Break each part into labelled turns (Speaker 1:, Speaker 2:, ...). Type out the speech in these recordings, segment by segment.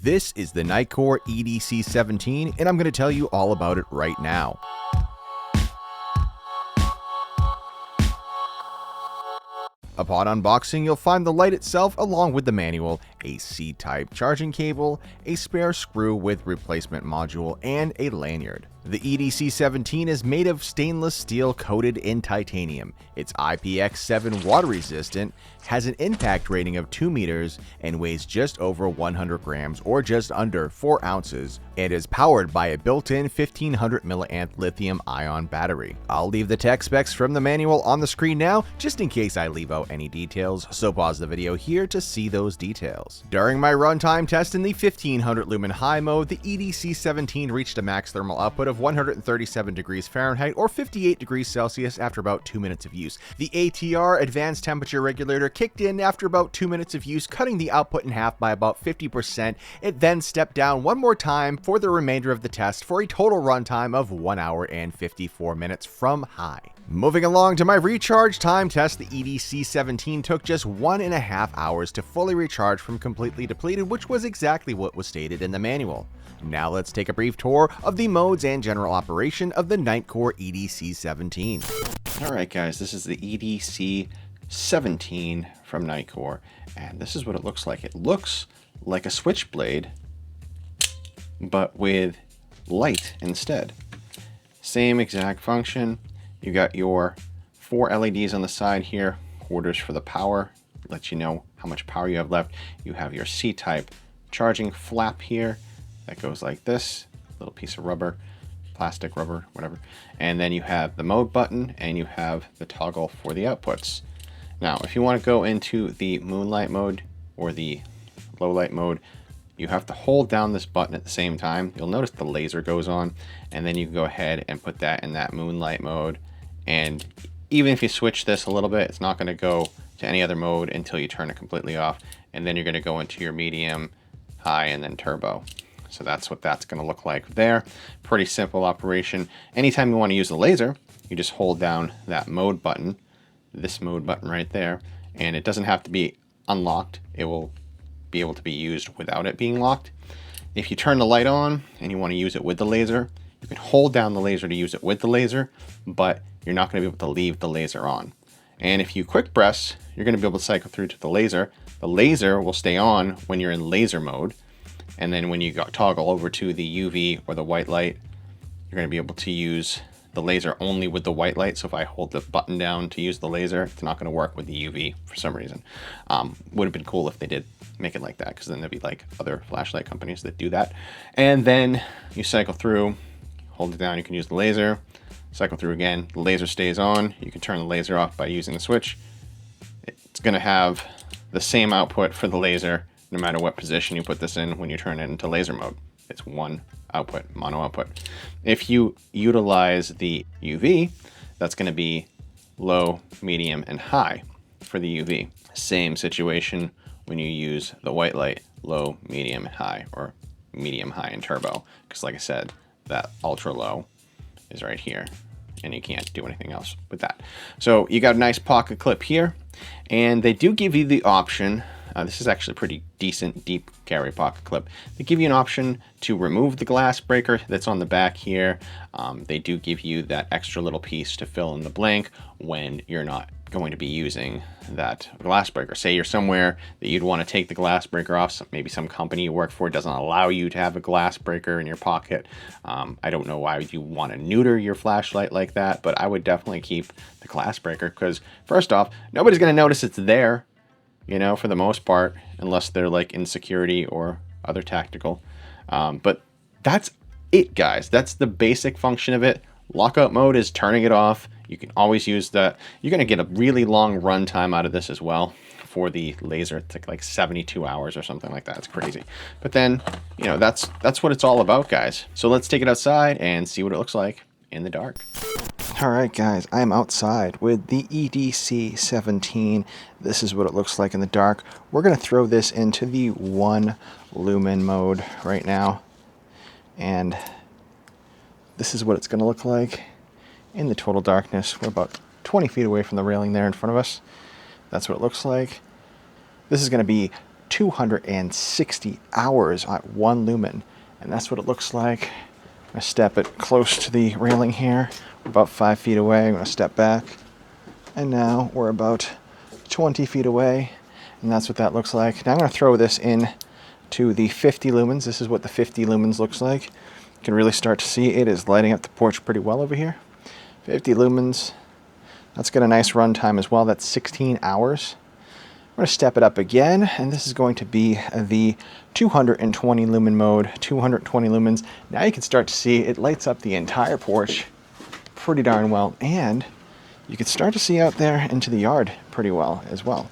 Speaker 1: This is the Nitecore Edc 17, and I'm going to tell you all about it right now. Upon unboxing, you'll find the light itself along with the manual, a C-type charging cable, a spare screw with replacement module, and a lanyard. The Edc 17 is made of stainless steel coated in titanium. It's IPX7 water resistant, has an impact rating of 2 meters, and weighs just over 100 grams or just under 4 ounces. It is powered by a built-in 1500 milliamp lithium-ion battery. I'll leave the tech specs from the manual on the screen now, just in case I leave out any details, so pause the video here to see those details. During my runtime test in the 1500 lumen high mode, the Edc 17 reached a max thermal output of 137 degrees Fahrenheit or 58 degrees Celsius after about 2 minutes of use. The ATR advanced temperature regulator kicked in after about 2 minutes of use, cutting the output in half by about 50%. It then stepped down one more time for the remainder of the test for a total runtime of 1 hour and 54 minutes from high. Moving along to my recharge time test, the Edc 17 took just 1.5 hours to fully recharge from completely depleted, which was exactly what was stated in the manual. Now let's take a brief tour of the modes and general operation of the Nitecore Edc 17.
Speaker 2: Alright guys, this is the Edc 17 from Nitecore, and this is what it looks like. It looks like a switchblade, but with light instead. Same exact function. You got your 4 LEDs on the side here, quarters for the power, lets you know how much power you have left. You have your C-type charging flap here that goes like this, little piece of rubber, plastic rubber, whatever. And then you have the mode button and you have the toggle for the outputs. Now, if you want to go into the moonlight mode or the low light mode, you have to hold down this button at the same time. You'll notice the laser goes on, and then you can go ahead and put that in that moonlight mode. And even if you switch this a little bit, it's not going to go to any other mode until you turn it completely off. And then you're going to go into your medium, high, and then turbo. So that's what that's going to look like there. Pretty simple operation. Anytime you want to use the laser, you just hold down that mode button, this mode button right there, and it doesn't have to be unlocked. It will be able to be used without it being locked. If you turn the light on and you want to use it with the laser, you can hold down the laser to use it with the laser, but you're not going to be able to leave the laser on. And if you quick press, you're going to be able to cycle through to the laser. The laser will stay on when you're in laser mode. And then when you toggle over to the UV or the white light, you're going to be able to use the laser only with the white light. So if I hold the button down to use the laser, it's not going to work with the UV for some reason. Would have been cool if they did make it like that, because then there'd be like other flashlight companies that do that. And then you cycle through, hold it down, you can use the laser, cycle through again, the laser stays on. You can turn the laser off by using the switch. It's going to have the same output for the laser no matter what position you put this in when you turn it into laser mode. It's one output, mono output. If you utilize the UV, that's going to be low, medium, and high for the UV. Same situation when you use the white light, low, medium, high, or medium, high, and turbo. Because like I said, that ultra low is right here, and you can't do anything else with that. So you got a nice pocket clip here, and they do give you the option. This is actually a pretty decent deep carry pocket clip. They give you an option to remove the glass breaker that's on the back here. They do give you that extra little piece to fill in the blank when you're not going to be using that glass breaker. Say you're somewhere that you'd want to take the glass breaker off. Maybe some company you work for doesn't allow you to have a glass breaker in your pocket. I don't know why you want to neuter your flashlight like that, but I would definitely keep the glass breaker, because first off, nobody's going to notice it's there, you know, for the most part, unless they're like in security or other tactical. But that's it, guys. That's the basic function of it. Lockout mode is turning it off. You can always use that. You're going to get a really long run time out of this as well. For the laser, it's like 72 hours or something like that. It's crazy. But then, you know, that's what it's all about, guys. So let's take it outside and see what it looks like in the dark. All right, guys, I'm outside with the Edc 17. This is what it looks like in the dark. We're going to throw this into the 1 lumen mode right now. And this is what it's going to look like in the total darkness. We're about 20 feet away from the railing there in front of us. That's what it looks like. This is going to be 260 hours at 1 lumen. And that's what it looks like. I'm going to step it close to the railing here. We're about 5 feet away. I'm going to step back. And now we're about 20 feet away. And that's what that looks like. Now I'm going to throw this in to the 50 lumens. This is what the 50 lumens looks like. You can really start to see it is lighting up the porch pretty well over here. 50 lumens. That's got a nice run time as well. That's 16 hours. I'm going to step it up again, and this is going to be the 220 lumen mode, 220 lumens. Now you can start to see it lights up the entire porch pretty darn well, and you can start to see out there into the yard pretty well as well.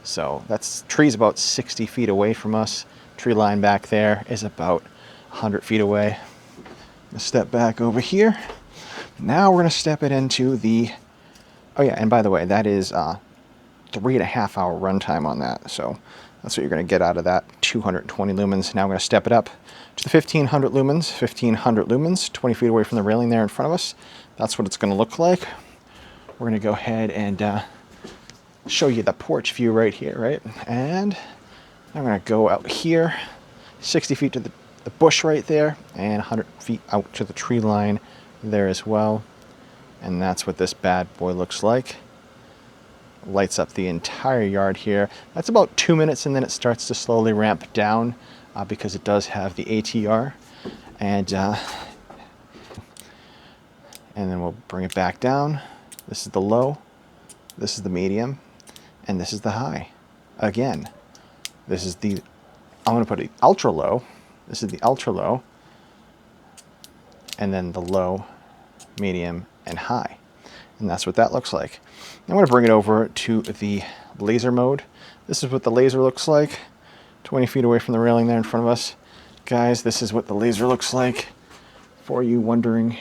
Speaker 2: So that's tree's about 60 feet away from us. Tree line back there is about 100 feet away. I'm going to step back over here. Now we're going to step it into the, oh yeah, and by the way, that is 3.5 hour runtime on that. So that's what you're going to get out of that 220 lumens. Now I'm going to step it up to the 1500 lumens. 1500 lumens, 20 feet away from the railing there in front of us. That's what it's going to look like. We're going to go ahead and show you the porch view right here, right? And I'm going to go out here, 60 feet to the bush right there, and 100 feet out to the tree line there as well. And that's what this bad boy looks like. Lights up the entire yard here. That's about 2 minutes, and then it starts to slowly ramp down because it does have the ATR. And then we'll bring it back down. This is the low, this is the medium, and this is the high. Again, this is the, I'm going to put it ultra low. This is the ultra low, and then the low, medium, and high. And that's what that looks like. I'm going to bring it over to the laser mode. This is what the laser looks like. 20 feet away from the railing there in front of us. Guys, this is what the laser looks like. For you wondering,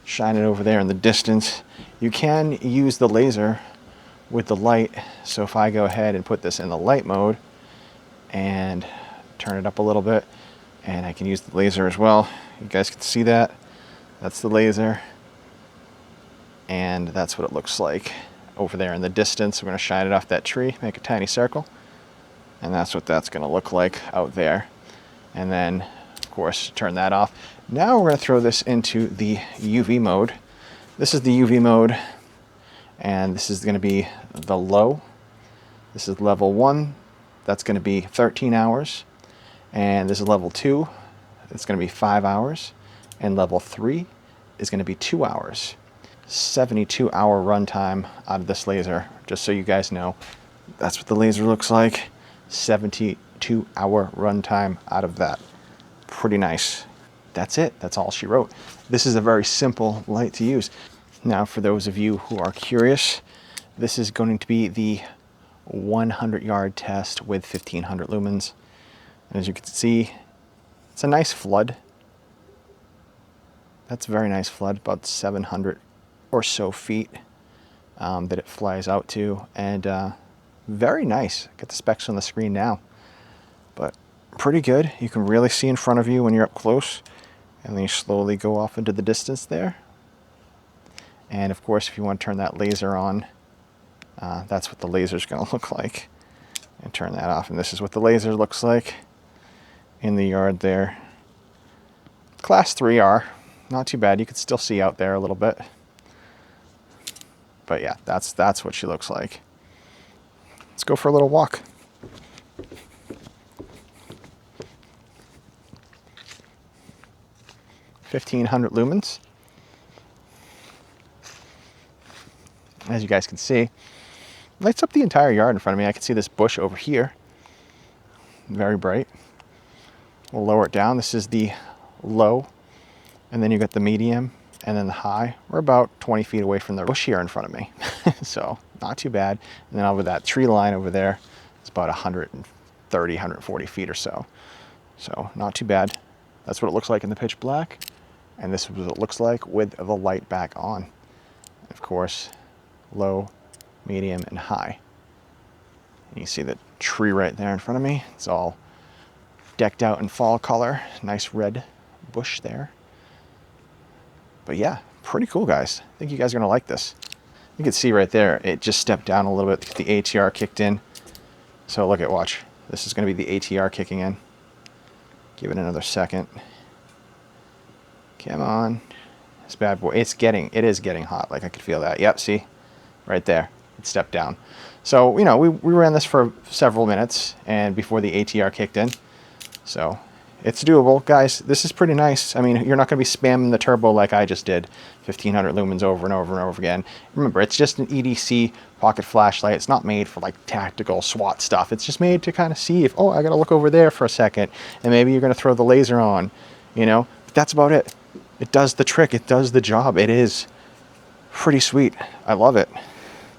Speaker 2: shine it over there in the distance. You can use the laser with the light. So if I go ahead and put this in the light mode and turn it up a little bit, and I can use the laser as well. You guys can see that. That's the laser. And that's what it looks like over there in the distance. We're going to shine it off that tree, make a tiny circle. And that's what that's going to look like out there. And then, of course, turn that off. Now we're going to throw this into the UV mode. This is the UV mode. And this is going to be the low. This is level 1. That's going to be 13 hours. And this is level 2. It's going to be 5 hours. And level 3 is going to be 2 hours. 72-hour runtime out of this laser, just so you guys know. That's what the laser looks like. 72-hour runtime out of that. Pretty nice. That's it. That's all she wrote. This is a very simple light to use. Now, for those of you who are curious, this is going to be the 100-yard test with 1500 lumens. As you can see, it's a nice flood. That's a very nice flood, about 700 or so feet that it flies out to, and very nice. Got the specs on the screen now, but pretty good. You can really see in front of you when you're up close, and then you slowly go off into the distance there. And of course, if you want to turn that laser on, that's what the laser is going to look like. And turn that off, and this is what the laser looks like in the yard there. Class 3R, not too bad. You can still see out there a little bit. But yeah, that's what she looks like. Let's go for a little walk. (1500 lumens). As you guys can see, lights up the entire yard in front of me. I can see this bush over here. Very bright. We'll lower it down. This is the low, and then you got the medium, and then the high. We're about 20 feet away from the bush here in front of me. So not too bad. And then over that tree line over there, it's about 130, 140 feet or so. So not too bad. That's what it looks like in the pitch black. And this is what it looks like with the light back on. Of course, low, medium, and high. And you see the tree right there in front of me. It's all decked out in fall color. Nice red bush there. But yeah, pretty cool, guys. I think you guys are gonna like this. You can see right there, it just stepped down a little bit because the ATR kicked in. So look at, watch. This is going to be the ATR kicking in. Give it another second. Come on. This bad boy. It is getting hot. Like I could feel that. Yep, see? Right there. It stepped down. So, you know, we ran this for several minutes and before the ATR kicked in. So, it's doable. Guys, this is pretty nice. I mean, you're not going to be spamming the turbo like I just did. 1500 lumens over and over and over again. Remember, it's just an EDC pocket flashlight. It's not made for like tactical SWAT stuff. It's just made to kind of see if, oh, I got to look over there for a second. And maybe you're going to throw the laser on, you know. But that's about it. It does the trick. It does the job. It is pretty sweet. I love it.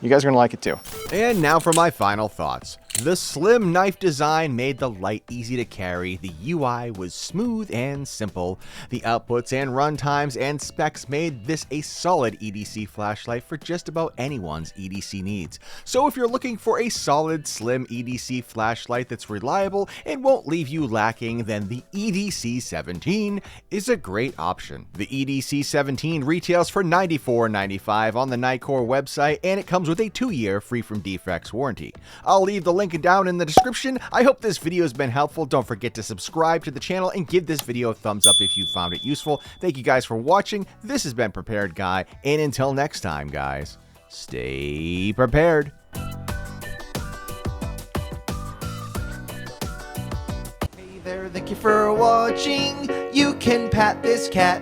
Speaker 2: You guys are going to like it too.
Speaker 1: And now for my final thoughts. The slim knife design made the light easy to carry, the UI was smooth and simple, the outputs and run times and specs made this a solid EDC flashlight for just about anyone's EDC needs. So if you're looking for a solid slim EDC flashlight that's reliable and won't leave you lacking, then the EDC 17 is a great option. The EDC 17 retails for $94.95 on the Nitecore website, and it comes with a 2-year free from defects warranty. I'll leave the link down in the description. I hope this video has been helpful. Don't forget to subscribe to the channel and give this video a thumbs up if you found it useful. Thank you guys for watching. This has been Prepared Guy, and until next time, guys, stay prepared.
Speaker 3: Hey there, thank you for watching. You can pat this cat.